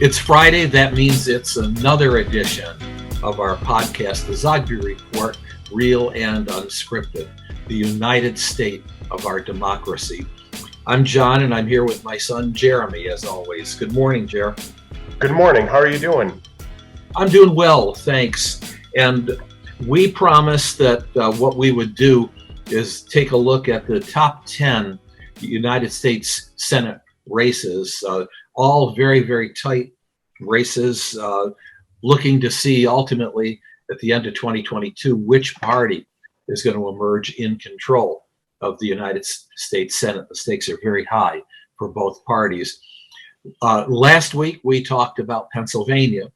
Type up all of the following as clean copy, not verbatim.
It's Friday. That means it's another edition of our podcast, the Zogby Report, Real and Unscripted, the United State of our democracy. I'm John, and I'm here with my son, Jeremy, as always. Good morning, Jer. Good morning. How are you doing? I'm doing well, thanks. And we promised that what we would do is take a look at the top 10 United States Senate races, all very, very tight races, looking to see ultimately at the end of 2022 which party is going to emerge in control of the United States Senate. The stakes are very high for both parties. Last week we talked about Pennsylvania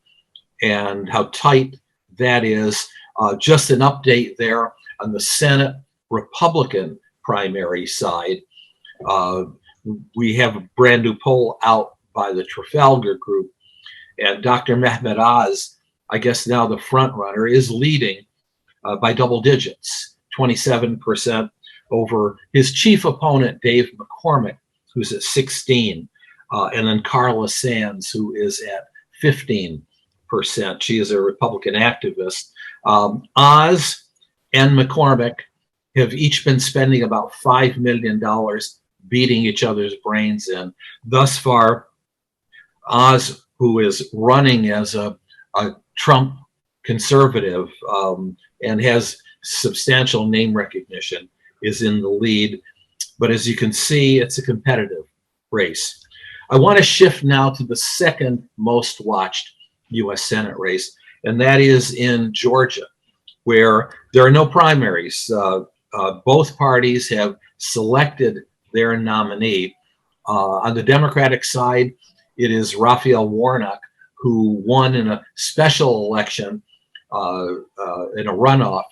and how tight that is. Just an update there on the Senate Republican primary side. We have a brand new poll out by the Trafalgar Group, and Dr. Mehmet Oz, I guess now the front runner, is leading by double digits, 27% over his chief opponent, Dave McCormick, who's at 16, and then Carla Sands, who is at 15%. She is a Republican activist. Oz and McCormick have each been spending about $5 million beating each other's brains in. Thus far, Oz, who is running as a Trump conservative and has substantial name recognition, is in the lead. But as you can see, it's a competitive race. I want to shift now to the second most watched U.S. Senate race, and that is in Georgia, where there are no primaries. Both parties have selected their nominee. On the Democratic side, it is Raphael Warnock, who won in a special election in a runoff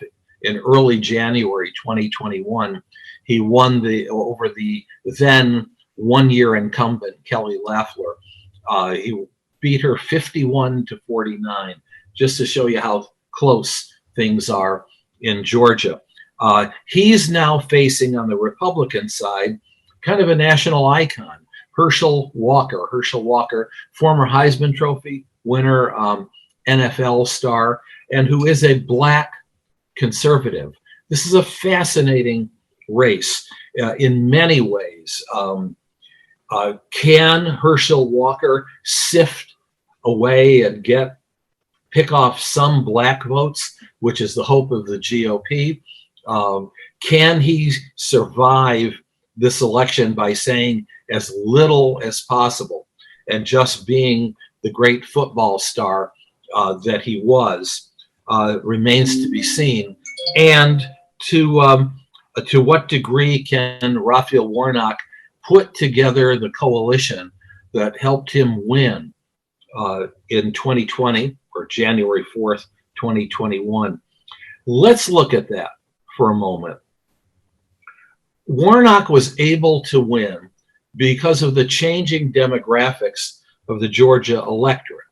in early January 2021. He won over the then one-year incumbent Kelly Loeffler. He beat her 51-49, just to show you how close things are in Georgia. He's now facing, on the Republican side, kind of a national icon, Herschel Walker. Herschel Walker, former Heisman Trophy winner, NFL star, and who is a black conservative. This is a fascinating race in many ways. Can Herschel Walker sift away and pick off some black votes, which is the hope of the GOP? Can he survive this election by saying as little as possible and just being the great football star that he was? Remains to be seen. And to what degree can Raphael Warnock put together the coalition that helped him win in 2020, or January 4th, 2021? Let's look at that for a moment. Warnock was able to win because of the changing demographics of the Georgia electorate.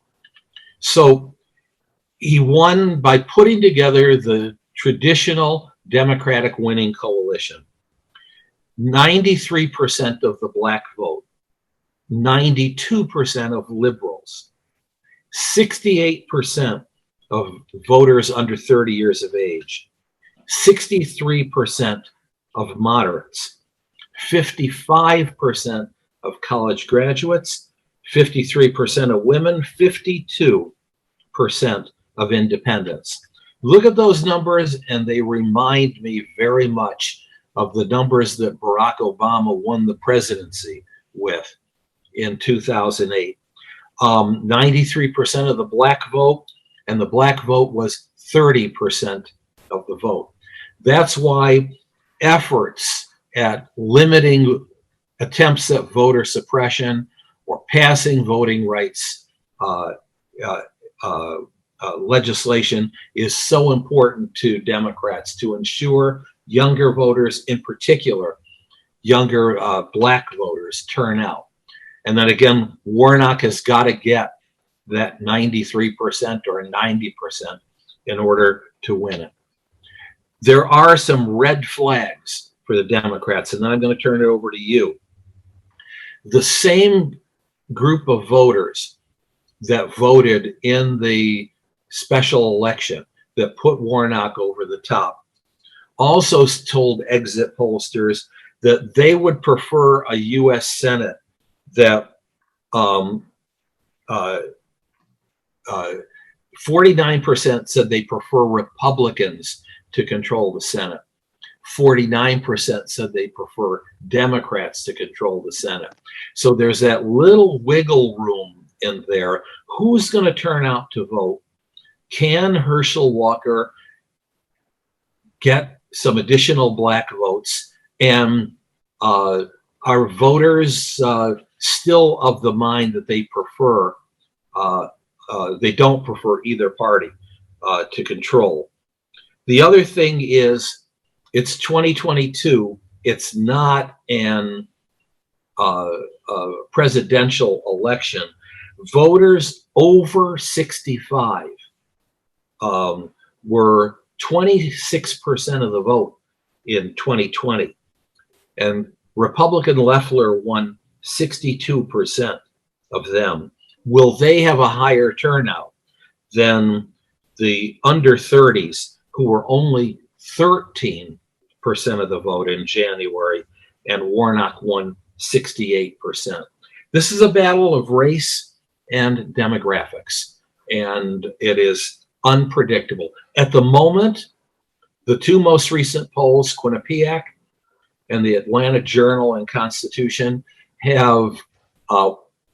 So he won by putting together the traditional Democratic winning coalition. 93% of the black vote, 92% of liberals, 68% of voters under 30 years of age, 63% of moderates, 55% of college graduates, 53% of women, 52% of independents. Look at those numbers, and they remind me very much of the numbers that Barack Obama won the presidency with in 2008. 93% of the black vote, and the black vote was 30% of the vote. That's why efforts at limiting attempts at voter suppression or passing voting rights legislation is so important to Democrats to ensure younger voters, in particular, younger black voters, turn out. And then again, Warnock has got to get that 93% or 90% in order to win it. There are some red flags for the Democrats, and then I'm going to turn it over to you. The same group of voters that voted in the special election that put Warnock over the top also told exit pollsters that they would prefer a U.S. Senate that 49% said they prefer Republicans to control the Senate. 49% said they prefer Democrats to control the Senate. So there's that little wiggle room in there. Who's going to turn out to vote? Can Herschel Walker get some additional black votes? And are voters still of the mind that they prefer, they don't prefer either party to control? The other thing is, it's 2022. It's not an presidential election. Voters over 65 were 26% of the vote in 2020. And Republican Loeffler won 62% of them. Will they have a higher turnout than the under 30s, who were only 13% of the vote in January, and Warnock won 68%? This is a battle of race and demographics, and it is unpredictable. At the moment, the two most recent polls, Quinnipiac and the Atlanta Journal and Constitution, have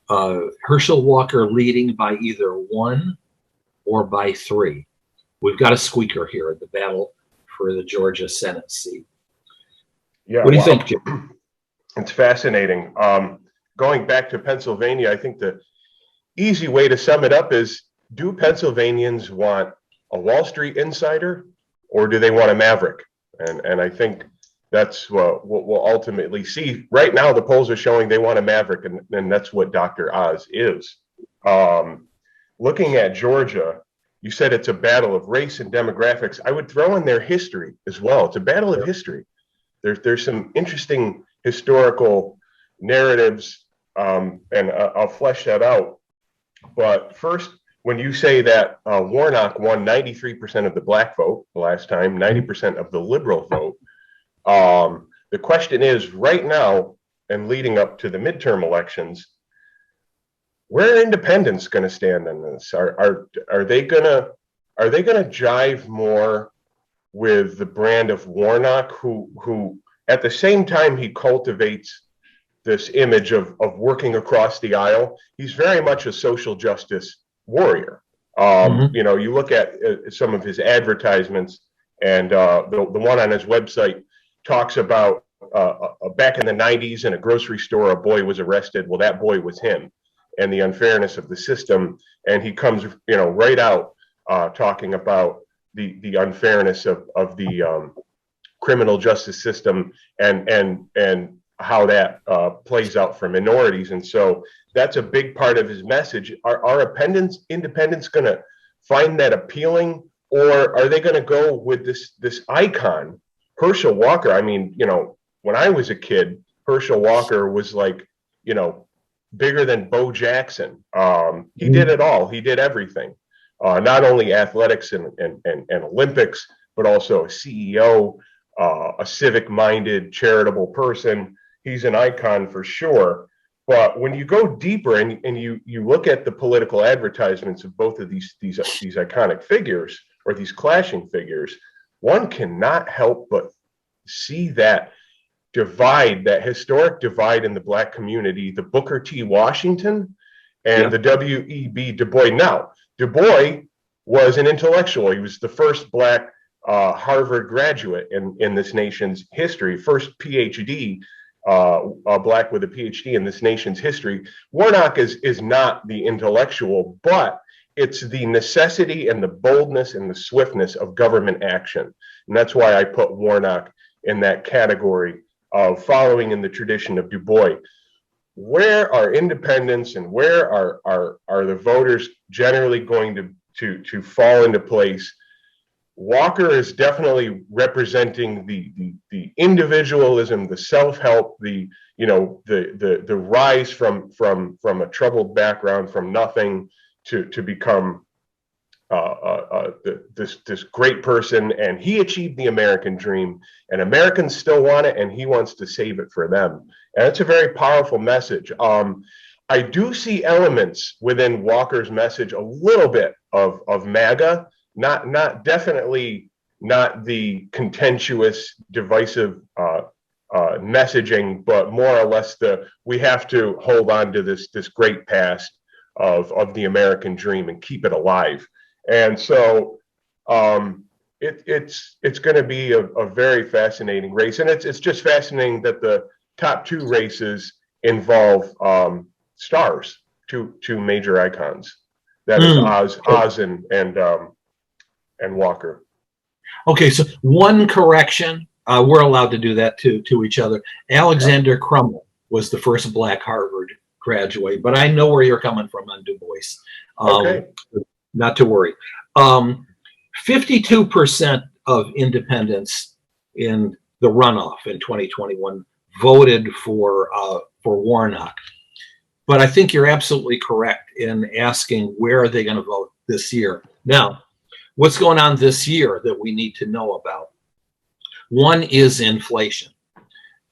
Herschel Walker leading by either 1 or by 3. We've got a squeaker here at the battle for the Georgia Senate seat. Yeah, what do you think, Jim? It's fascinating. Going back to Pennsylvania, I think the easy way to sum it up is, do Pennsylvanians want a Wall Street insider, or do they want a maverick? And I think that's what we'll ultimately see. Right now, the polls are showing they want a maverick, and that's what Dr. Oz is. Looking at Georgia, you said it's a battle of race and demographics. I would throw in their history as well. It's a battle of history. There's some interesting historical narratives, and I'll flesh that out. But first, when you say that Warnock won 93% of the black vote the last time, 90% of the liberal vote, the question is, right now and leading up to the midterm elections, where are independents going to stand in this? Are they gonna jive more with the brand of Warnock, who at the same time he cultivates this image of working across the aisle? He's very much a social justice warrior. You know, you look at some of his advertisements, and the one on his website talks about back in the 90s in a grocery store, a boy was arrested. Well, that boy was him, and the unfairness of the system. And he comes, you know, right out talking about the unfairness of the criminal justice system, and how that plays out for minorities. And so that's a big part of his message. Are independents going to find that appealing, or are they going to go with this icon, Herschel Walker? I mean, you know, when I was a kid, Herschel Walker was like, you know, bigger than Bo Jackson. He did it all. He did everything, not only athletics and Olympics, but also a CEO, a civic-minded, charitable person. He's an icon for sure. But when you go deeper and you look at the political advertisements of both of these iconic figures, or these clashing figures, one cannot help but see that divide, that historic divide in the black community, the Booker T. Washington and the W.E.B. Du Bois. Now, Du Bois was an intellectual. He was the first black Harvard graduate in this nation's history, first PhD, black with a PhD in this nation's history. Warnock is not the intellectual, but it's the necessity and the boldness and the swiftness of government action. And that's why I put Warnock in that category of following in the tradition of Du Bois. Where are independents and where are the voters generally going to fall into place? Walker is definitely representing the individualism, the self-help, the rise from a troubled background, from nothing to become this great person, and he achieved the American dream, and Americans still want it, and he wants to save it for them. And it's a very powerful message. I do see elements within Walker's message, a little bit of MAGA, not definitely not the contentious, divisive messaging, but more or less we have to hold on to this great past of the American dream and keep it alive. And so it's going to be a very fascinating race, and it's just fascinating that the top two races involve stars, two major icons. That is Oz and Walker. Okay, so one correction. We're allowed to do that to each other. Alexander Crummell was the first Black Harvard graduate, but I know where you're coming from on Du Bois. Okay. Not to worry. 52% of independents in the runoff in 2021 voted for Warnock. But I think you're absolutely correct in asking where are they going to vote this year. Now, what's going on this year that we need to know about? One is inflation,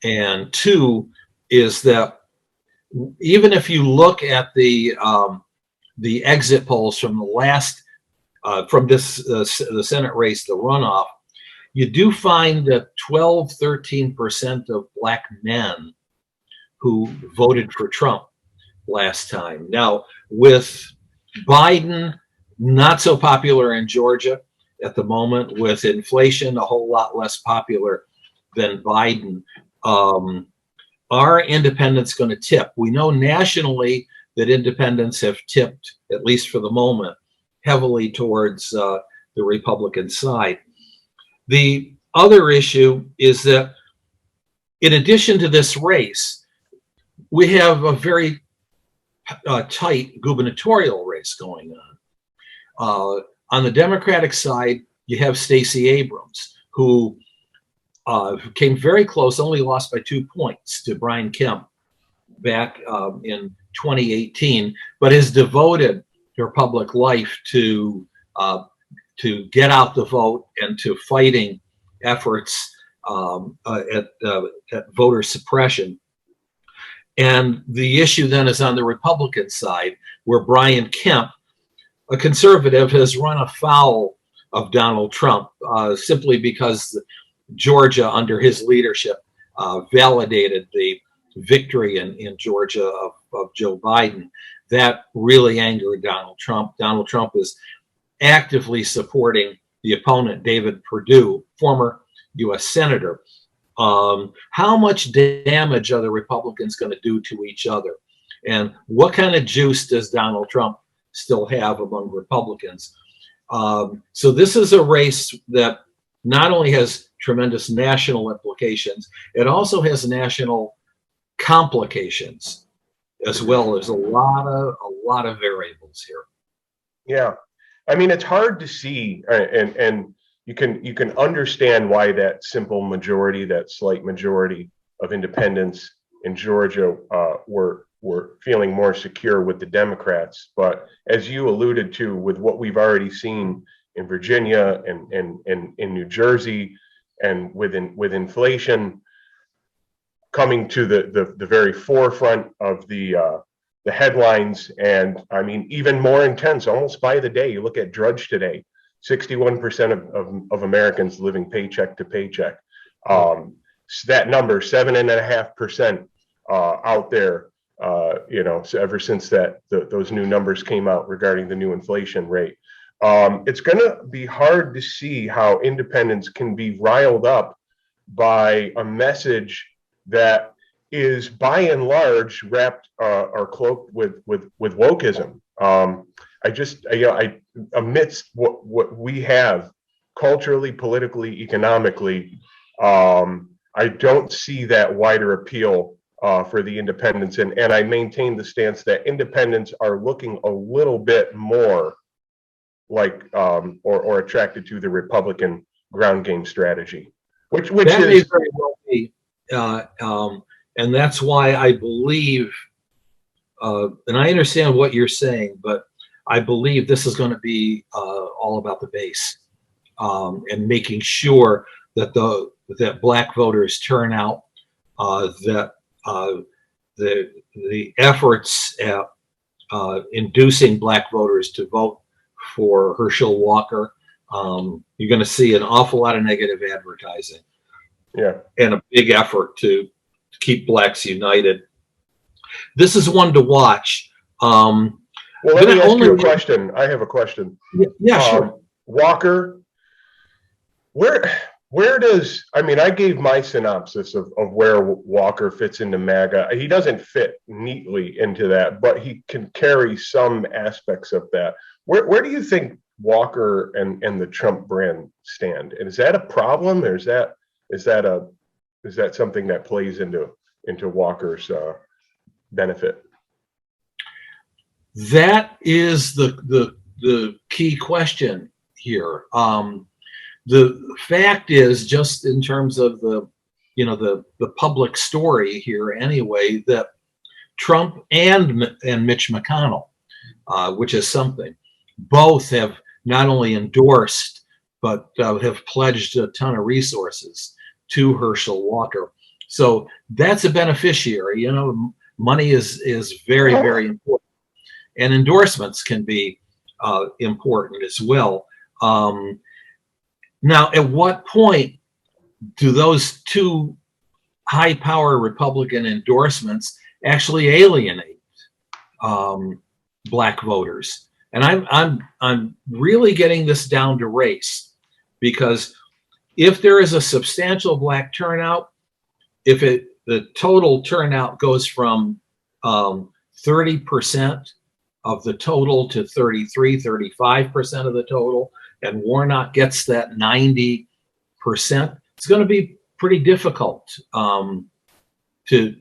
and two is that even if you look at the exit polls from the last from the Senate race, the runoff, you do find that 13% of Black men who voted for Trump last time. Now, with Biden not so popular in Georgia at the moment, with inflation a whole lot less popular than Biden, are independents going to tip? We know nationally that independents have tipped, at least for the moment, heavily towards the Republican side. The other issue is that in addition to this race, we have a very tight gubernatorial race going on. On the Democratic side, you have Stacey Abrams, who came very close, only lost by 2 points to Brian Kemp back in 2018, but has devoted her public life to get out the vote and to fighting efforts at voter suppression. And the issue then is on the Republican side, where Brian Kemp, a conservative, has run afoul of Donald Trump simply because Georgia, under his leadership, validated the victory in Georgia of Joe Biden. That really angered Donald Trump. Donald Trump is actively supporting the opponent, David Perdue, former U.S. Senator. How much damage are the Republicans going to do to each other? And what kind of juice does Donald Trump still have among Republicans? So this is a race that not only has tremendous national implications, it also has national complications as well. There's a lot of variables here. Yeah, I mean, it's hard to see, and you can understand why that simple majority, that slight majority of independents in Georgia were feeling more secure with the Democrats. But as you alluded to, with what we've already seen in Virginia and in New Jersey, and with inflation coming to the very forefront of the headlines, and I mean, even more intense, almost by the day. You look at Drudge today, 61% of Americans living paycheck to paycheck. That number, 7.5% out there. So ever since those new numbers came out regarding the new inflation rate, it's going to be hard to see how independents can be riled up by a message that is by and large wrapped or cloaked with wokeism. Amidst what we have culturally, politically, economically, I don't see that wider appeal for the independents, and I maintain the stance that independents are looking a little bit more like or attracted to the Republican ground game strategy, which that is may very well be, and that's why I believe, and I understand what you're saying, but I believe this is going to be all about the base, and making sure that that black voters turn out, that the efforts at inducing black voters to vote for Herschel Walker, you're going to see an awful lot of negative advertising. Yeah. And a big effort to keep blacks united. This is one to watch. Well, let me ask you a question. I have a question. Yeah, sure. Walker, where does, I mean, I gave my synopsis of where Walker fits into MAGA. He doesn't fit neatly into that, but he can carry some aspects of that. Where do you think Walker and the Trump brand stand? And is that a problem, or is that something that plays into Walker's benefit? That is the key question here. The fact is, just in terms of the public story here anyway, that Trump and Mitch McConnell, which is something, both have not only endorsed but have pledged a ton of resources to Herschel Walker. So that's a beneficiary. Money is very, very important, and endorsements can be important as well. Now, at what point do those two high-power Republican endorsements actually alienate black voters? And I'm really getting this down to race, because if there is a substantial black turnout, if the total turnout goes from 30% of the total to 35% of the total, and Warnock gets that 90%, it's going to be pretty difficult to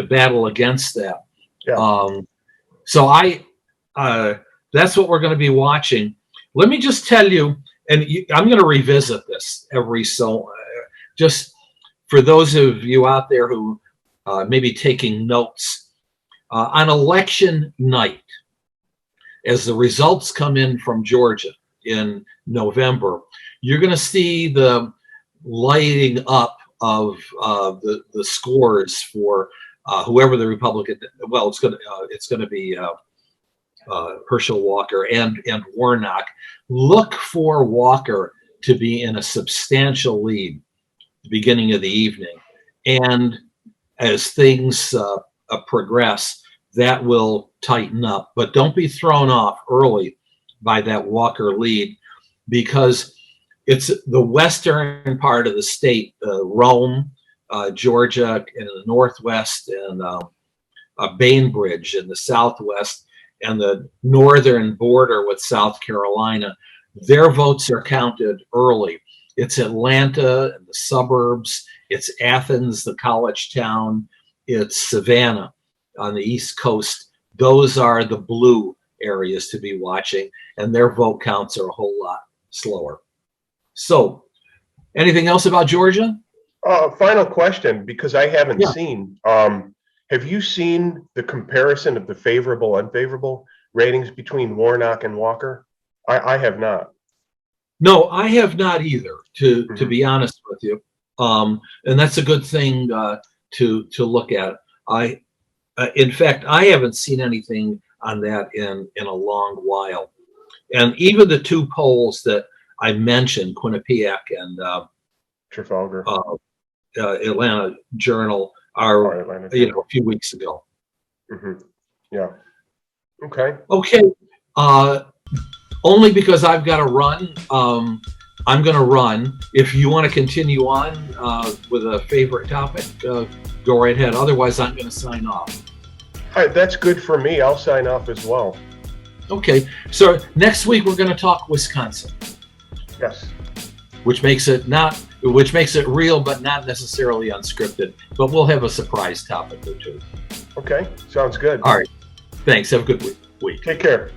battle against that. Yeah. So that's what we're going to be watching. Let me just tell you, and I'm going to revisit this just for those of you out there who may be taking notes, on election night, as the results come in from Georgia in November, you're going to see the lighting up of the scores for whoever the Republican. Well, it's going to be Herschel Walker and Warnock. Look for Walker to be in a substantial lead at the beginning of the evening, and as things progress, that will tighten up. But don't be thrown off early by that Walker lead, because it's the western part of the state, Rome, Georgia in the northwest, and Bainbridge in the southwest, and the northern border with South Carolina. Their votes are counted early. It's Atlanta and the suburbs. It's Athens, the college town. It's Savannah on the East Coast. Those are the blue areas to be watching, and their vote counts are a whole lot slower. So, anything else about Georgia? Final question, because I haven't seen. Have you seen the comparison of the favorable, unfavorable ratings between Warnock and Walker? I have not. No, I have not either, to be honest with you. And that's a good thing to look at. In fact, I haven't seen anything on that in a long while. And even the two polls that I mentioned, Quinnipiac and Trafalgar, Atlanta Journal, are a few weeks ago. Yeah. Okay. Only because I've got to run. I'm going to run. If you want to continue on with a favorite topic, go right ahead. Otherwise, I'm going to sign off. All right, that's good for me. I'll sign off as well. Okay. So next week we're going to talk Wisconsin. Yes. Which makes it real, but not necessarily unscripted. But we'll have a surprise topic or two. Okay. Sounds good. All right. Thanks. Have a good week. Take care.